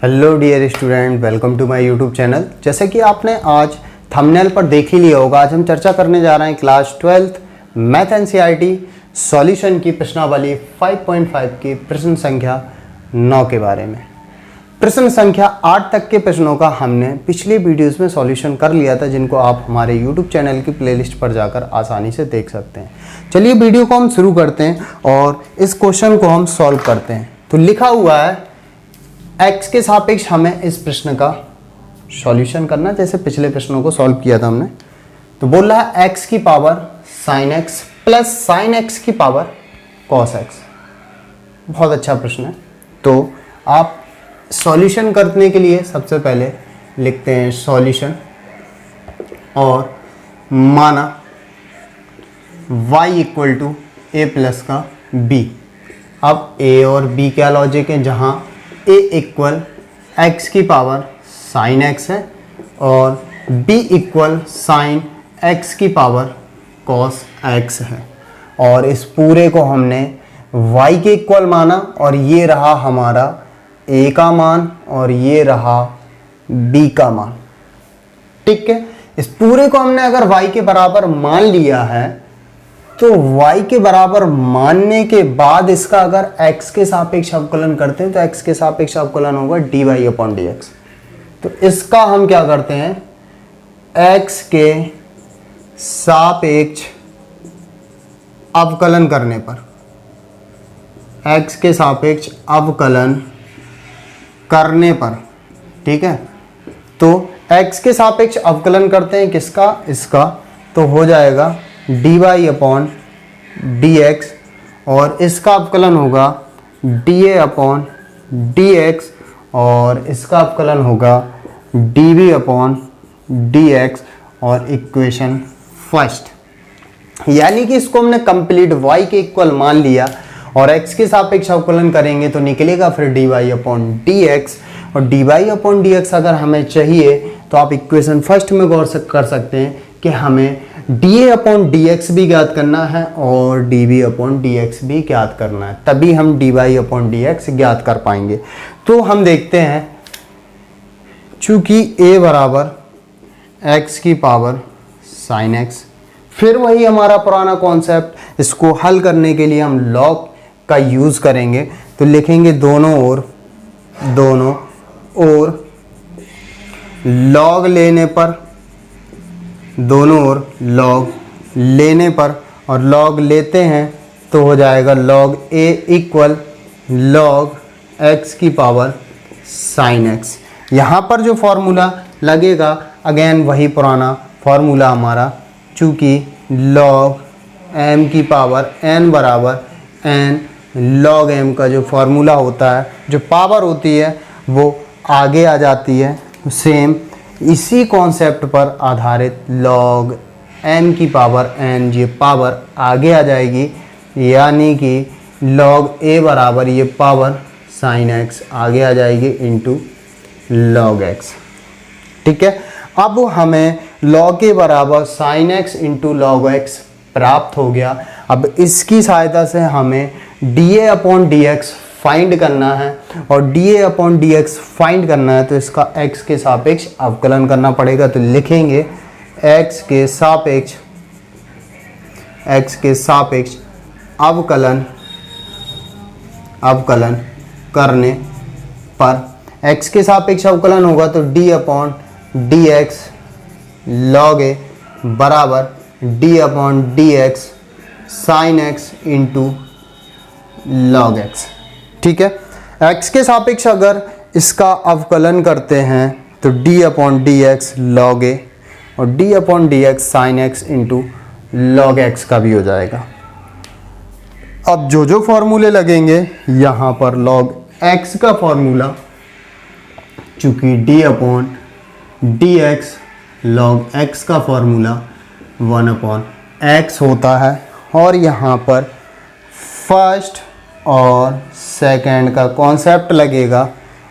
Hello dear student, welcome to my YouTube channel. जैसे कि आपने आज थंबनेल पर देख ही लिया होगा, आज हम चर्चा करने जा रहे हैं class 12th math NCERT solution की प्रश्नावली 5.5 की प्रश्न संख्या 9 के बारे में। प्रश्न संख्या 8 तक के प्रश्नों का हमने पिछली वीडियोस में सॉल्यूशन कर लिया था, जिनको आप हमारे यूट्यूब चैनल की प्लेलिस्ट पर जाकर आसानी से देख सकते हैं। चलिए वीडियो को हम शुरू करते हैं और इस क्वेश्चन को हम सॉल्व करते हैं। तो लिखा हुआ है x के सापेक्ष हमें इस प्रश्न का सॉल्यूशन करना, जैसे पिछले प्रश्नों को सॉल्व किया था हमने। तो बोल रहा है x की power sin x plus sin x की पावर cos x। बहुत अच्छा प्रश्न है। तो आप सॉल्यूशन करने के लिए सबसे पहले लिखते हैं सॉल्यूशन और माना y equal to A plus का b। अब a और b क्या लॉजिक है, जहाँ a इक्वल x की पावर sin x है और b इक्वल sin x की पावर cos x है। और इस पूरे को हमने y के इक्वल माना और ये रहा हमारा a का मान और ये रहा b का मान। ठीक है, इस पूरे को हमने अगर y के बराबर मान लिया है तो y के बराबर मानने के बाद इसका अगर x के सापेक्ष अवकलन करते हैं तो x के सापेक्ष अवकलन होगा dy अपॉन dx। तो इसका हम क्या करते हैं, x के सापेक्ष अवकलन करने पर, x के सापेक्ष अवकलन करने पर, ठीक है, तो x के सापेक्ष अवकलन करते हैं किसका, इसका, तो हो जाएगा dy अपॉन dx और इसका अवकलन होगा dA अपॉन dx और इसका अवकलन होगा dv अपॉन dx और इक्वेशन फर्स्ट। यानी कि इसको हमने कंप्लीट y के इक्वल मान लिया और x के सापेक्ष अवकलन करेंगे तो निकलेगा फिर dy अपॉन dx। और dy अपॉन dx अगर हमें चाहिए तो आप इक्वेशन फर्स्ट में गौर से कर सकते हैं कि हमें dA अपॉन dx भी ज्ञात करना है और dv अपॉन dx भी ज्ञात करना है, तभी हम dy अपॉन dx ज्ञात कर पाएंगे। तो हम देखते हैं, चूंकि a बराबर x की पावर sin x, फिर वही हमारा पुराना कॉन्सेप्ट, इसको हल करने के लिए हम लॉग का यूज़ करेंगे। तो लिखेंगे दोनों ओर लॉग लेने पर, दोनों ओर लॉग लेने पर, और लॉग लेते हैं तो हो जाएगा log a equal log x की पावर sin x। यहाँ पर जो फॉर्मूला लगेगा अगेन वही पुराना फॉर्मूला हमारा, चूँकि log m की पावर n बराबर n log m का जो फॉर्मूला होता है, जो पावर होती है वो आगे आ जाती है। सेम इसी कॉन्सेप्ट पर आधारित log m की पावर n ये पावर आगे आ जाएगी, यानी कि log a बराबर ये पावर sin x आगे आ जाएगी इनटू log x। ठीक है, अब हमें log a बराबर sin x into log x प्राप्त हो गया। अब इसकी सहायता से हमें dA अपॉन dx फाइंड करना है और dA अपॉन dx फाइंड करना है तो इसका x के सापेक्ष अवकलन करना पड़ेगा। तो लिखेंगे x के सापेक्ष अवकलन करने पर x के सापेक्ष अवकलन होगा तो d upon dx log a बराबर d upon dx sin x into log x। ठीक है, x के सापेक्ष अगर इसका अवकलन करते हैं तो d upon dx log a और d upon dx sin x into log x का भी हो जाएगा। अब जो फॉर्मूले लगेंगे यहाँ पर log x का फॉर्मूला, चूँकि d upon dx log x का फॉर्मूला 1 अपॉन x होता है और यहाँ पर फर्स्ट और सेकंड का कॉन्सेप्ट लगेगा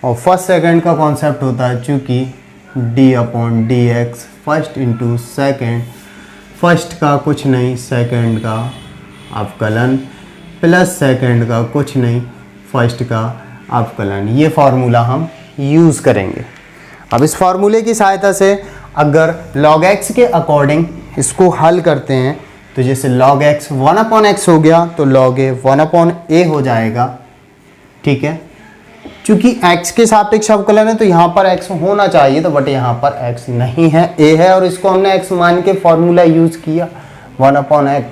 और फर्स्ट सेकंड का कॉन्सेप्ट होता है, चूँकि d upon dx first into second, first का कुछ नहीं सेकंड का अवकलन प्लस सेकंड का कुछ नहीं फर्स्ट का अवकलन। ये फार्मूला हम यूज़ करेंगे। अब इस फॉर्मूले की सहायता से अगर log x के अकॉर्डिंग इसको हल करते हैं तो जैसे log x 1/x हो गया तो log a 1/a हो जाएगा। ठीक है, चूंकि x के सापेक्ष अवकलन है तो यहाँ पर x होना चाहिए तो बट यहाँ पर x नहीं है, a है और इसको हमने x मान के फॉर्मूला यूज़ किया 1/x,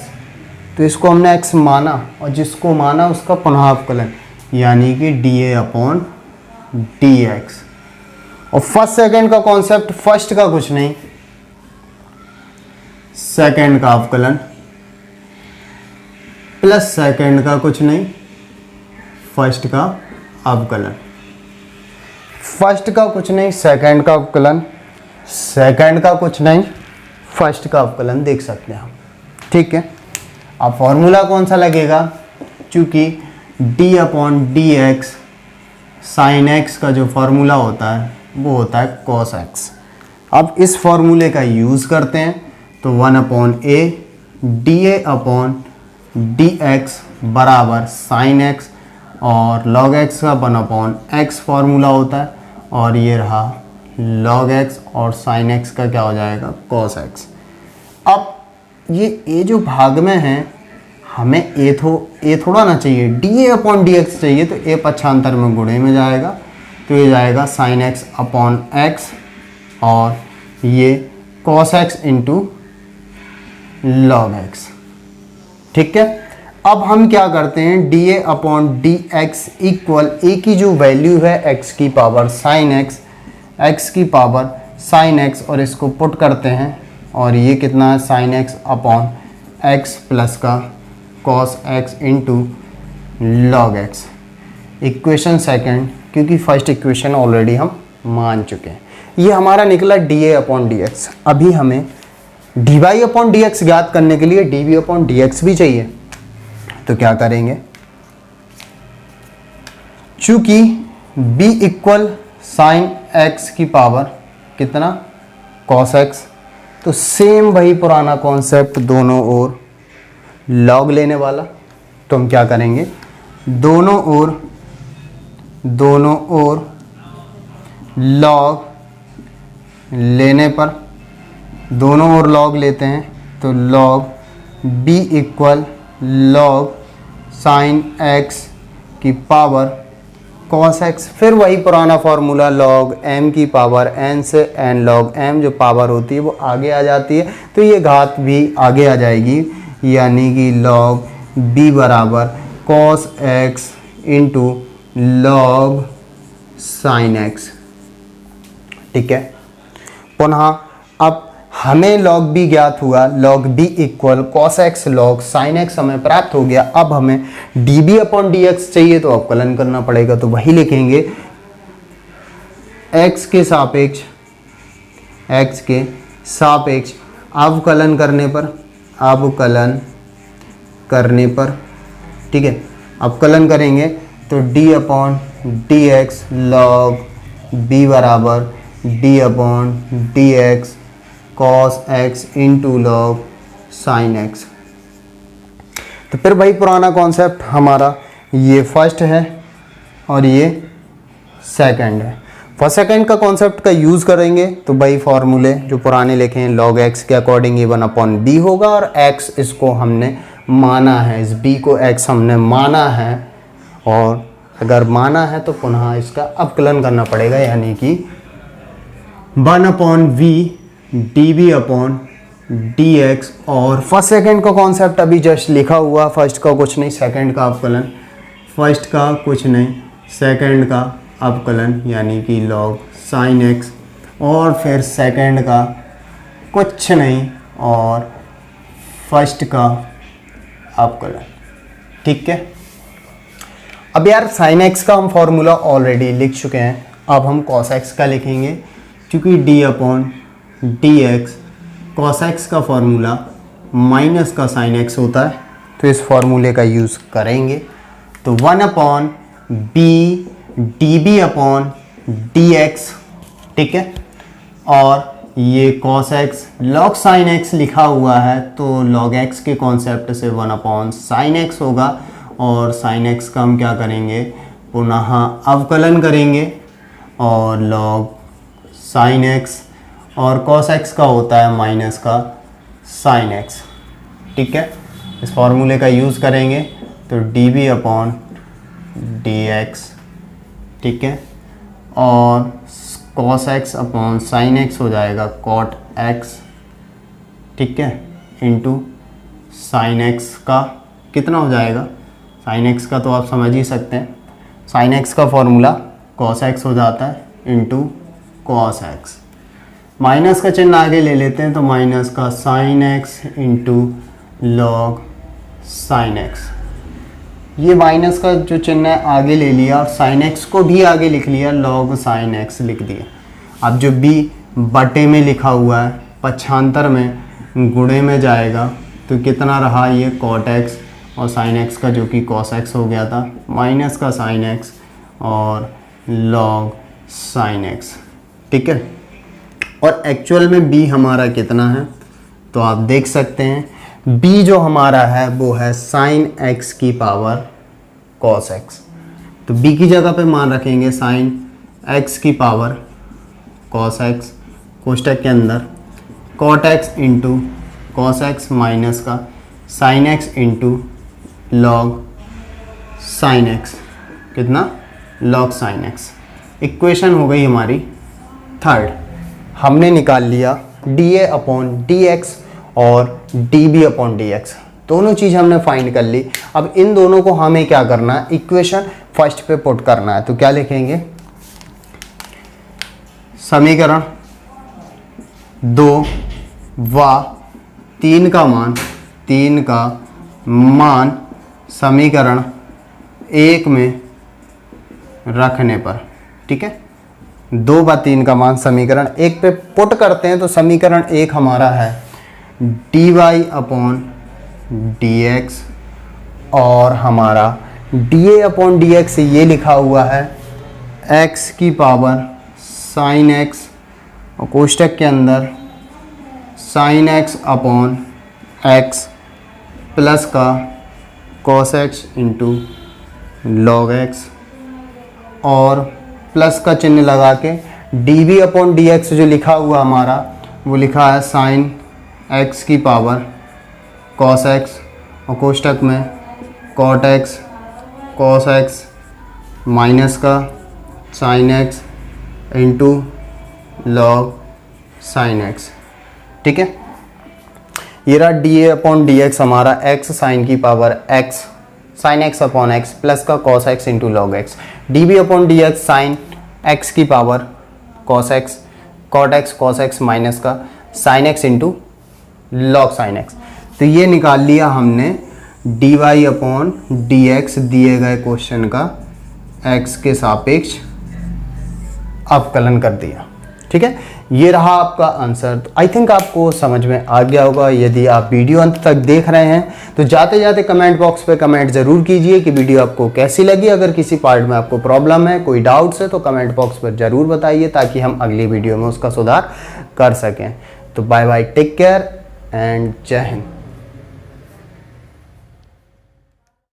तो इसको हमने x माना और जिसको माना उसका पुनः अवकलन यानी कि dA/dx। और फर्स्ट सेकंड का कॉन्सेप्ट, फर्स्ट का कुछ नहीं, सेकंड का अवकलन प्लस सेकंड का कुछ नहीं, फर्स्ट का अवकलन। फर्स्ट का कुछ नहीं, सेकंड का अवकलन, सेकंड का कुछ नहीं, फर्स्ट का अवकलन देख सकते हैं हम। ठीक है, अब फॉर्मूला कौन सा लगेगा, चूंकि d/dx sin x का जो फॉर्मूला होता है वो होता है cos x। अब इस फॉर्मूले का यूज़ करते हैं तो 1/a dA/dx बराबर sin x और log x का 1/x फॉर्मूला होता है और ये रहा log x और sin x का क्या हो जाएगा cos x। अब ये जो भाग में है हमें a थोड़ा ना चाहिए, dA/dx चाहिए, तो a पक्षांतर में गुणे में जाएगा तो ये जाएगा sin x/x और ये cos x into log x। ठीक है, अब हम क्या करते हैं dA/dx इक्वल a की जो वैल्यू है x की पावर sin x की पावर sin x और इसको पुट करते हैं और ये कितना है sin x/x प्लस का cos x into log x। Equation second, क्योंकि फर्स्ट इक्वेशन ऑलरेडी हम मान चुके हैं, ये हमारा निकला dA/dx। अभी हमें dy/dx ज्ञात करने के लिए dv/dx भी चाहिए, तो क्या करेंगे, चूंकि b इक्वल साइन x की पावर कितना cos x, तो सेम वही पुराना कॉन्सेप्ट दोनों ओर log लेने वाला, तो हम क्या करेंगे दोनों ओर log लेने पर, दोनों ओर log लेते हैं तो log b equal log sine x की पावर cos x, फिर वही पुराना फॉर्मूला log m की पावर n से n log m, जो पावर होती है वो आगे आ जाती है तो ये घात भी आगे आ जाएगी, यानी कि log b बराबर cos x into log sine x। ठीक है, पुनः अब हमें log b ज्ञात हुआ, log b equal cos x log sin x हमें प्राप्त हो गया। अब हमें dB/dx चाहिए तो अवकलन करना पड़ेगा, तो वही लिखेंगे x के सापेक्ष अवकलन करने पर, ठीक है, अवकलन करेंगे तो d/dx log b बराबर d/dx cos x into log sin x। तो फिर वही पुराना कॉन्सेप्ट हमारा, ये फर्स्ट है और ये सेकंड है। फर्स्ट सेकंड का कॉन्सेप्ट का यूज़ करेंगे तो वही फार्मूले जो पुराने लिखे हैं, log x के अकॉर्डिंग ये 1/b होगा और x इसको हमने माना है, इस b को x हमने माना है और अगर माना है तो पुनः इसका अवकलन करना पड़ेगा, यानी कि 1/v dB/dx। और फर्स्ट सेकंड का कॉन्सेप्ट अभी जस्ट लिखा हुआ, फर्स्ट का कुछ नहीं, सेकंड का अवकलन, फर्स्ट का कुछ नहीं, सेकंड का अवकलन यानी कि log sin x, और फिर सेकंड का कुछ नहीं और फर्स्ट का अवकलन। ठीक है, अब यार sin x का हम फॉर्मूला ऑलरेडी लिख चुके हैं, अब हम cos x का लिखेंगे, क्योंकि d/dx cos x का फॉर्मूला माइनस का sin x होता है, तो इस फॉर्मूले का यूज़ करेंगे तो 1/b dB/dx। ठीक है, और ये cos x log sin x लिखा हुआ है तो log x के कॉन्सेप्ट से 1/sin x होगा और sin x का हम क्या करेंगे पुनः अवकलन करेंगे और log sin x, और cos x का होता है माइनस का sin x। ठीक है, इस फॉर्मूले का यूज़ करेंगे तो dv अपॉन dx, ठीक है, और cos x upon sin x हो जाएगा cot x, ठीक है, इंटू sin x का कितना हो जाएगा, sin x का तो आप समझ ही सकते हैं, sin x का फॉर्मूला cos x हो जाता है इंटू cos x। माइनस का चिन्ह आगे ले लेते हैं तो माइनस का sin x into log sin x। ये माइनस का जो चिन्ह है आगे ले लिया और sin x को भी आगे लिख लिया, log sin x लिख दिया। अब जो b बटे में लिखा हुआ है पक्षांतर में गुणे में जाएगा तो कितना रहा, ये cot x और sin x का जो कि cos x हो गया था, माइनस का sin x और log sin x। ठीक है, और एक्चुअल में b हमारा कितना है तो आप देख सकते हैं b जो हमारा है वो है sin x की पावर cos x। तो b की जगह पे मान रखेंगे sin x की पावर cos x, कोष्टक के अंदर cot x into cos x minus का sin x into log sin x, कितना, log sin x। इक्वेशन हो गई हमारी थर्ड। हमने निकाल लिया dA अपॉन dx और dB अपॉन dx, दोनों चीज़ हमने फाइंड कर ली। अब इन दोनों को हमें क्या करना है, इक्वेशन फर्स्ट पे पुट करना है। तो क्या लिखेंगे, समीकरण 2 व 3 का मान समीकरण 1 में रखने पर, ठीक है, 2 व 3 का मान समीकरण 1 पे पुट करते हैं तो समीकरण 1 हमारा है dy अपॉन dx, और हमारा dA अपॉन dx ये लिखा हुआ है x की पावर sin x, और कोष्टक के अंदर sin x upon x plus का cos x into log x, और प्लस का चिन्ह लगा के dB अपॉन dx जो लिखा हुआ हमारा वो लिखा है sin x की पावर cos x, और कोष्टक में cot x cos x minus का sin x into log sin x। ठीक है, ये रहा dA अपॉन dx हमारा x sin की power x sin x upon x plus का cos x into log x, dB upon dx sin x की power cos x cot x cos x minus का sin x into log sin x। तो ये निकाल लिया हमने dy upon dx दिए गए क्वेश्चन का x के सापेक्ष अवकलन कर दिया। ठीक है, ये रहा आपका आंसर। तो आई थिंक आपको समझ में आ गया होगा। यदि आप वीडियो अंत तक देख रहे हैं तो जाते जाते कमेंट बॉक्स पे कमेंट ज़रूर कीजिए कि वीडियो आपको कैसी लगी। अगर किसी पार्ट में आपको प्रॉब्लम है, कोई डाउट्स है तो कमेंट बॉक्स पर ज़रूर बताइए ताकि हम अगली वीडियो में उसका सुधार कर सकें। तो bye bye, take care and जय हिंद।